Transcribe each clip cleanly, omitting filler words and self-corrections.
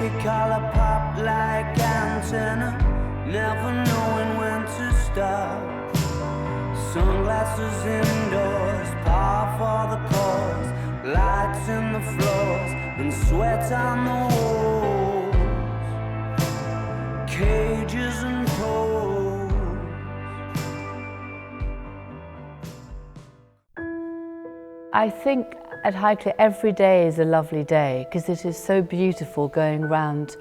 a color pop like antenna, never knowing when to stop. Sunglasses indoors, power for the cause, lights in the floors and sweat on the walls, cages and poles. I think at Highclere every day is a lovely day because it is so beautiful going round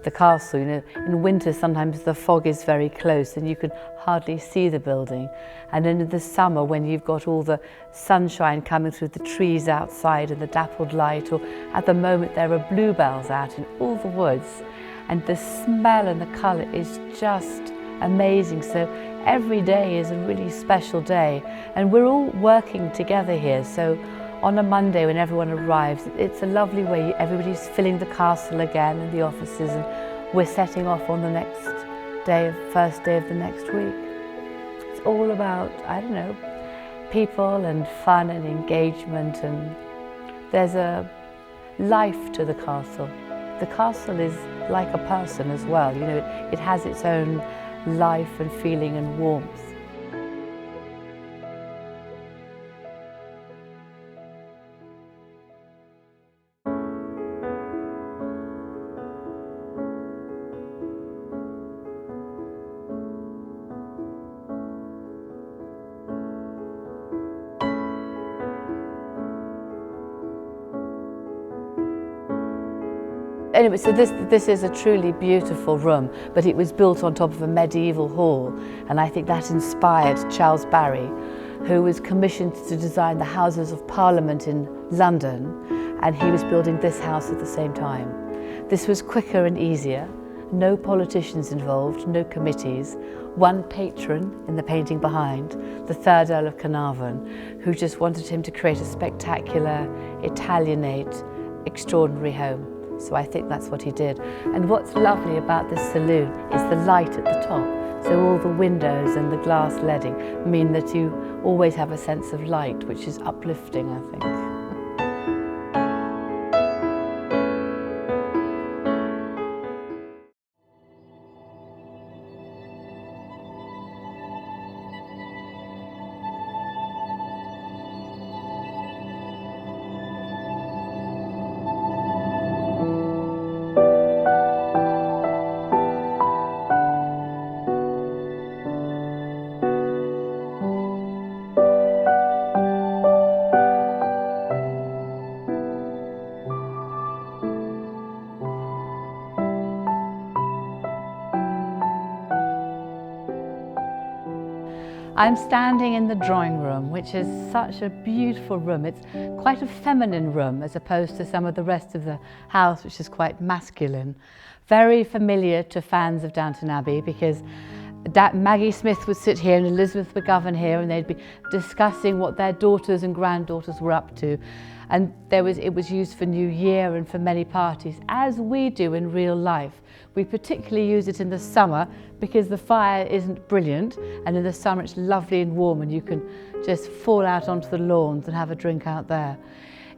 the castle. You know, in winter sometimes the fog is very close and you can hardly see the building, and then in the summer when you've got all the sunshine coming through the trees outside and the dappled light, or at the moment there are bluebells out in all the woods, and the smell and the colour is just amazing. So every day is a really special day, and we're all working together here. So on a Monday when everyone arrives, it's a lovely way, everybody's filling the castle again in the offices, and we're setting off on the next day, first day of the next week. It's all about, I don't know, people and fun and engagement, and there's a life to the castle. The castle is like a person as well, you know, it has its own life and feeling and warmth. Anyway, so this is a truly beautiful room, but it was built on top of a medieval hall, and I think that inspired Charles Barry, who was commissioned to design the Houses of Parliament in London, and he was building this house at the same time. This was quicker and easier, no politicians involved, no committees, one patron in the painting behind, the 3rd Earl of Carnarvon, who just wanted him to create a spectacular, Italianate, extraordinary home. So I think that's what he did. And what's lovely about this saloon is the light at the top. So all the windows and the glass leading mean that you always have a sense of light, which is uplifting, I think. I'm standing in the drawing room, which is such a beautiful room. It's quite a feminine room as opposed to some of the rest of the house, which is quite masculine. Very familiar to fans of Downton Abbey, because Maggie Smith would sit here and Elizabeth McGovern here, and they'd be discussing what their daughters and granddaughters were up to. And it was used for New Year and for many parties, as we do in real life. We particularly use it in the summer because the fire isn't brilliant, and in the summer it's lovely and warm and you can just fall out onto the lawns and have a drink out there.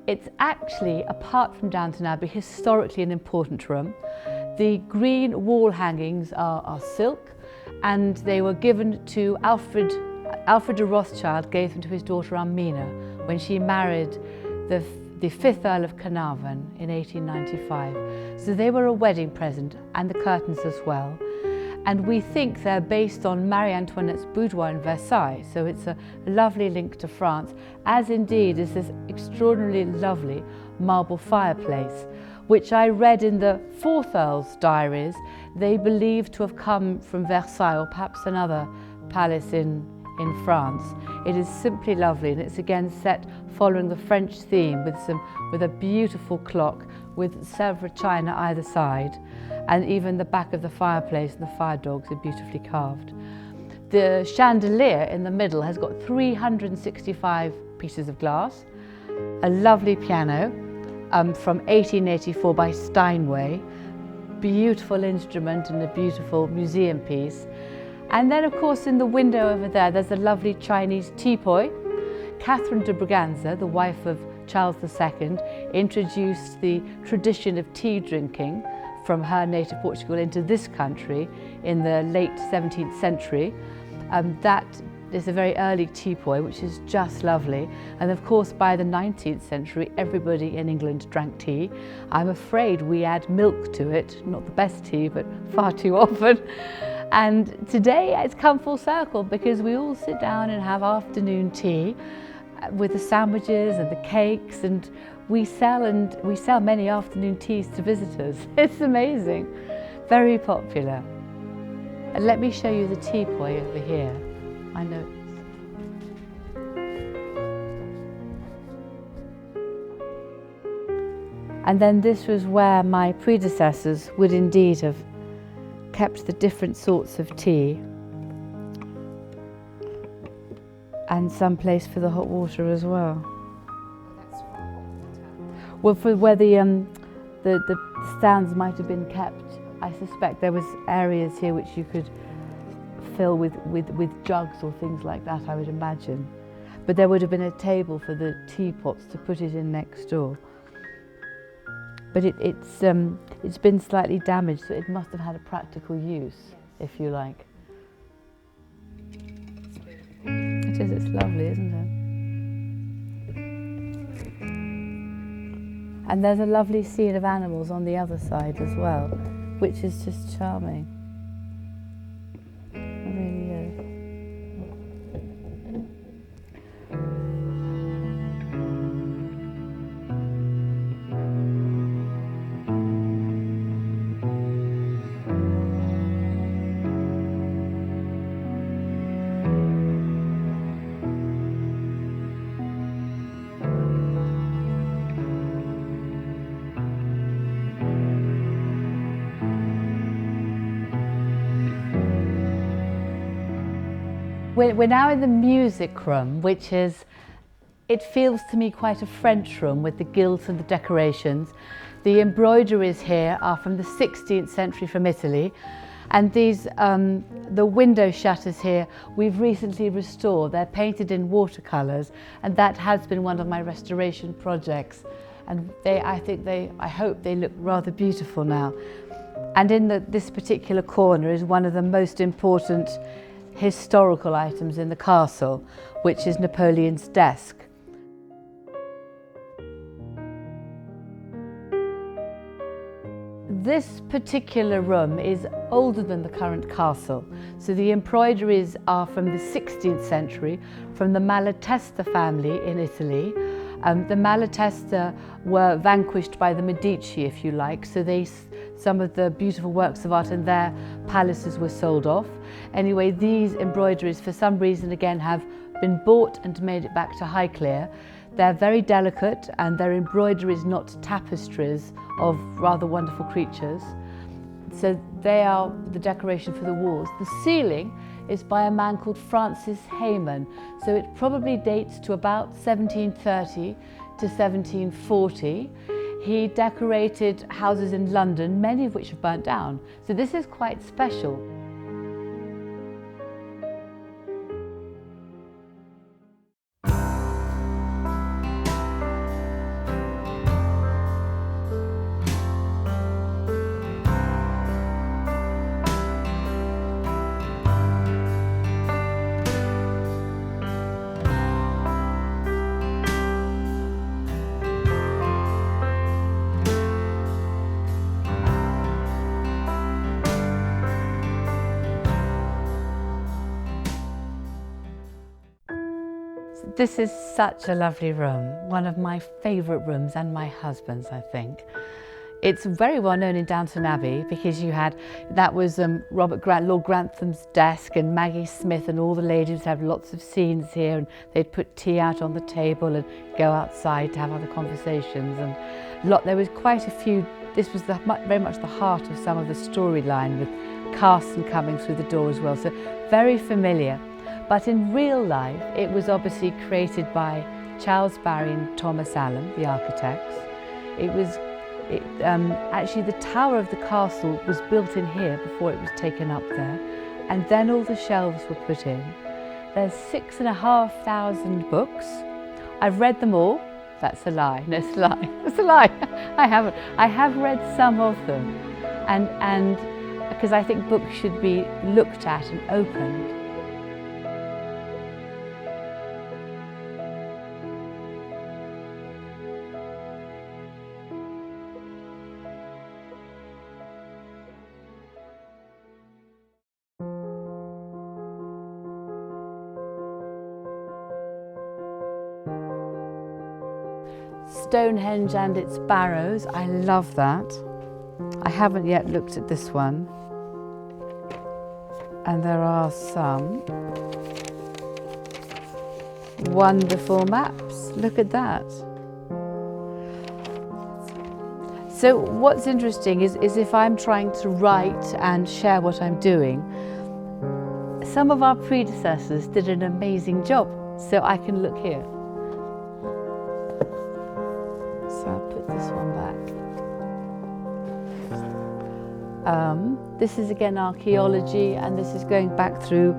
It's actually, apart from Downton Abbey, historically an important room. The green wall hangings are silk, and they were given to Alfred de Rothschild, gave them to his daughter Amina when she married the 5th Earl of Carnarvon in 1895. So they were a wedding present, and the curtains as well. And we think they're based on Marie Antoinette's boudoir in Versailles, so it's a lovely link to France, as indeed is this extraordinarily lovely marble fireplace, which I read in the 4th Earl's diaries. They believed to have come from Versailles, or perhaps another palace in France. It is simply lovely, and it's again set following the French theme with a beautiful clock with several china either side, and even the back of the fireplace and the fire dogs are beautifully carved. The chandelier in the middle has got 365 pieces of glass, a lovely piano from 1884 by Steinway, beautiful instrument and a beautiful museum piece. And then, of course, in the window over there, there's a lovely Chinese teapot. Catherine de Braganza, the wife of Charles II, introduced the tradition of tea drinking from her native Portugal into this country in the late 17th century. That is a very early teapot, which is just lovely. And of course, by the 19th century, everybody in England drank tea. I'm afraid we add milk to it, not the best tea, but far too often. And today it's come full circle because we all sit down and have afternoon tea with the sandwiches and the cakes, and we sell many afternoon teas to visitors. It's amazing, very popular. And let me show you the teapot over here. I know. And then this was where my predecessors would indeed have kept the different sorts of tea, and some place for the hot water as well. Well, for where the stands might have been kept, I suspect there was areas here which you could fill with jugs or things like that, I would imagine. But there would have been a table for the teapots to put it in next door. But it's been slightly damaged, so it must have had a practical use, if you like. It is, it's lovely, isn't it? And there's a lovely scene of animals on the other side as well, which is just charming. It really is. We're now in the music room, which is, it feels to me quite a French room with the gills and the decorations. The embroideries here are from the 16th century from Italy, and these, the window shutters here, we've recently restored. They're painted in watercolours, and that has been one of my restoration projects. And I hope they look rather beautiful now. And in this particular corner is one of the most important historical items in the castle, which is Napoleon's desk. This particular room is older than the current castle, so the embroideries are from the 16th century, from the Malatesta family in Italy. The Malatesta were vanquished by the Medici, if you like, so some of the beautiful works of art in their palaces were sold off. Anyway, these embroideries, for some reason again, have been bought and made it back to Highclere. They're very delicate, and they're embroideries, not tapestries, of rather wonderful creatures. So they are the decoration for the walls. The ceiling is by a man called Francis Hayman, so it probably dates to about 1730 to 1740. He decorated houses in London, many of which have burnt down. So this is quite special. This is such a lovely room, one of my favourite rooms, and my husband's, I think. It's very well known in Downton Abbey because that was Lord Grantham's desk, and Maggie Smith and all the ladies have lots of scenes here, and they'd put tea out on the table and go outside to have other conversations. And there was quite a few. This was very much the heart of some of the storyline, with Carson coming through the door as well, so very familiar. But in real life, it was obviously created by Charles Barry and Thomas Allen, the architects. Actually, the tower of the castle was built in here before it was taken up there, and then all the shelves were put in. There's 6,500 books. I've read them all. That's a lie. No, it's a lie. It's a lie. I haven't. I have read some of them. and because I think books should be looked at and opened. Stonehenge and its barrows, I love that. I haven't yet looked at this one. And there are some wonderful maps. Look at that. So what's interesting is if I'm trying to write and share what I'm doing, some of our predecessors did an amazing job. So I can look here. So I'll put this one back. This is again archaeology, and this is going back through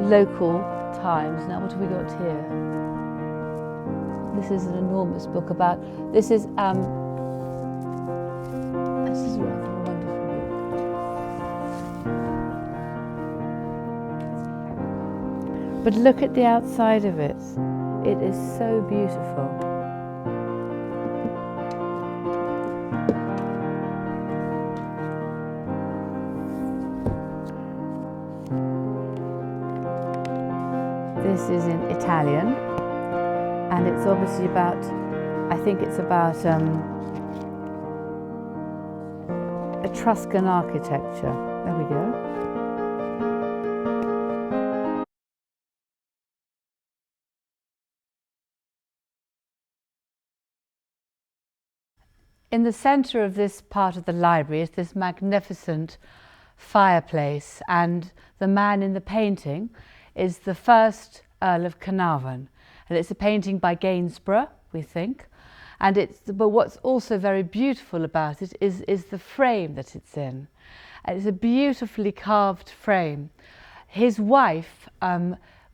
local times. Now what have we got here? This is an enormous book about, this is rather a wonderful book. But look at the outside of it. It is so beautiful. This is in Italian, and it's obviously about, I think it's about Etruscan architecture. There we go. In the centre of this part of the library is this magnificent fireplace, and the man in the painting is the first Earl of Carnarvon, and it's a painting by Gainsborough, we think. And but what's also very beautiful about it is the frame that it's in. And it's a beautifully carved frame. His wife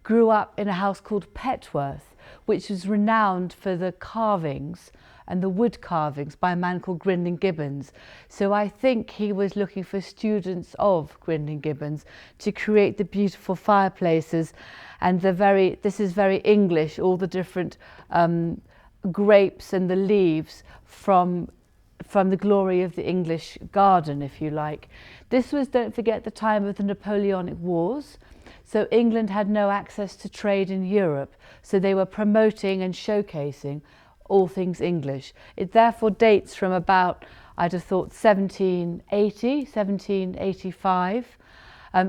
grew up in a house called Petworth, which was renowned for the carvings and the wood carvings by a man called Grindon Gibbons. So I think he was looking for students of Grindon Gibbons to create the beautiful fireplaces, and this is very English, all the different grapes and the leaves from the glory of the English garden, if you like. This was, don't forget, the time of the Napoleonic Wars. So England had no access to trade in Europe, so they were promoting and showcasing all things English. It therefore dates from about, I'd have thought, 1780, 1785.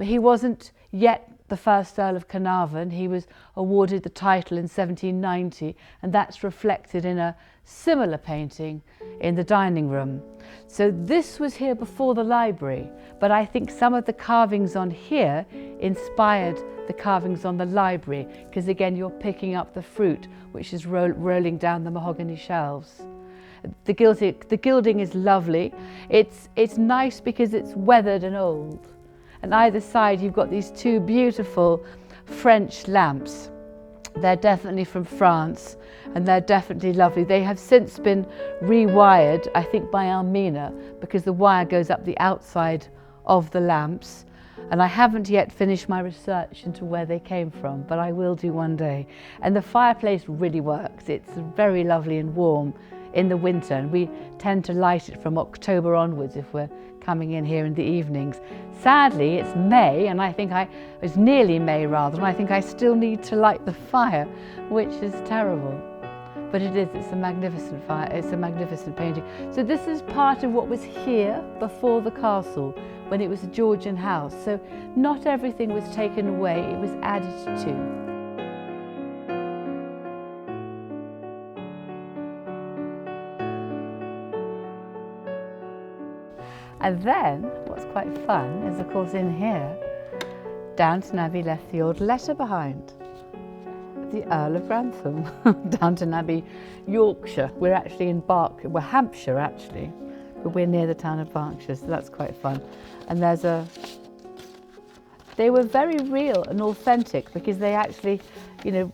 He wasn't yet the first Earl of Carnarvon. He was awarded the title in 1790, and that's reflected in a similar painting in the dining room. So this was here before the library, but I think some of the carvings on here inspired the carvings on the library, because again you're picking up the fruit which is rolling down the mahogany shelves. The gilding is lovely. It's nice because it's weathered and old. And either side you've got these two beautiful French lamps. They're definitely from France, and they're definitely lovely. They have since been rewired, I think, by Almina, because the wire goes up the outside of the lamps. And I haven't yet finished my research into where they came from, but I will do one day. And the fireplace really works. It's very lovely and warm in the winter, and we tend to light it from October onwards if we're coming in here in the evenings. Sadly, it's May, and it's nearly May rather, and I think I still need to light the fire, which is terrible. But it's a magnificent fire, it's a magnificent painting. So this is part of what was here before the castle, when it was a Georgian house. So not everything was taken away, it was added to. And then, what's quite fun is, of course, in here, Downton Abbey left the old letter behind. The Earl of Grantham, Downton Abbey, Yorkshire. We're actually in we're Hampshire actually, but we're near the town of Berkshire, so that's quite fun. And they were very real and authentic, because they actually,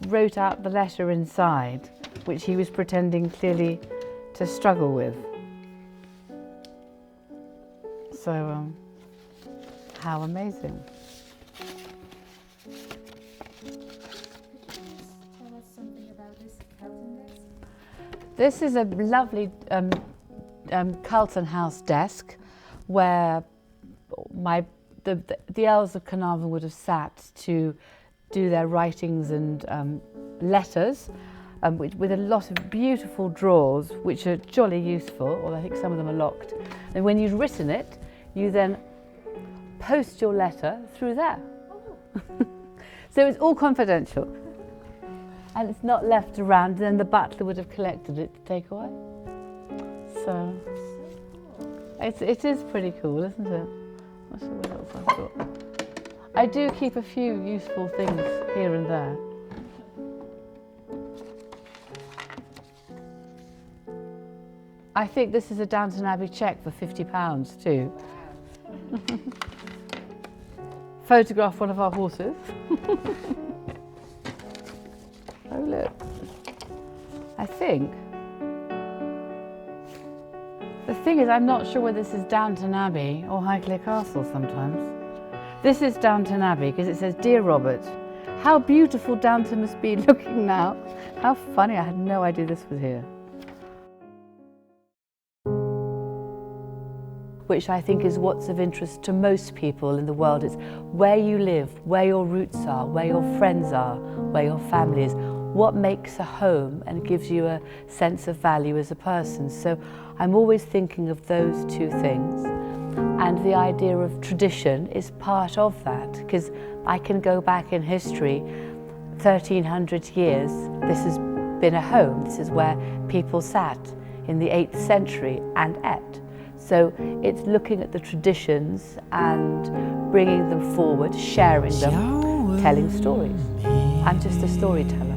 wrote out the letter inside, which he was pretending clearly to struggle with. So, how amazing. Tell us something about this Carlton desk. This is a lovely Carlton House desk where the Earls of Carnarvon would have sat to do their writings and letters, with a lot of beautiful drawers which are jolly useful, although I think some of them are locked. And when you've written it, you then post your letter through there. So it's all confidential. And it's not left around, then the butler would have collected it to take away. So it is pretty cool, isn't it? Let's see what else I've got. I do keep a few useful things here and there. I think this is a Downton Abbey cheque for £50 too. Photograph one of our horses. Oh look, I think, the thing is I'm not sure whether this is Downton Abbey or Highclere Castle sometimes. This is Downton Abbey because it says, "Dear Robert, how beautiful Downton must be looking now." How funny, I had no idea this was here. Which I think is what's of interest to most people in the world. It's where you live, where your roots are, where your friends are, where your family is, what makes a home and gives you a sense of value as a person. So I'm always thinking of those two things. And the idea of tradition is part of that, because I can go back in history 1300 years. This has been a home. This is where people sat in the 8th century and ate. So it's looking at the traditions and bringing them forward, sharing them, telling stories. I'm just a storyteller.